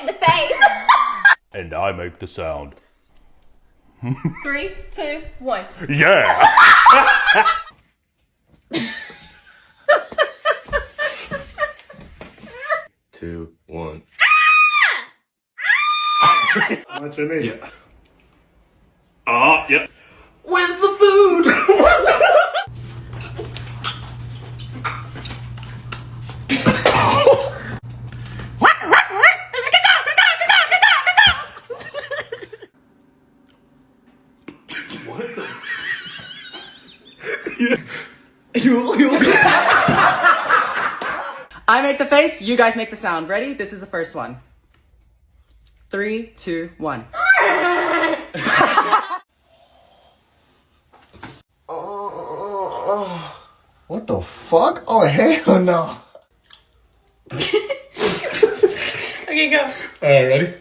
make the face. And I make the sound. 3, 2, 1. Yeah! 2, 1. What's your name? Yeah. Oh, yeah. Where's the food? What the? I make the face, you guys make the sound. Ready? This is the first one. 3, 2, 1. What the fuck? Oh, hell no. Okay, go. Alright, ready?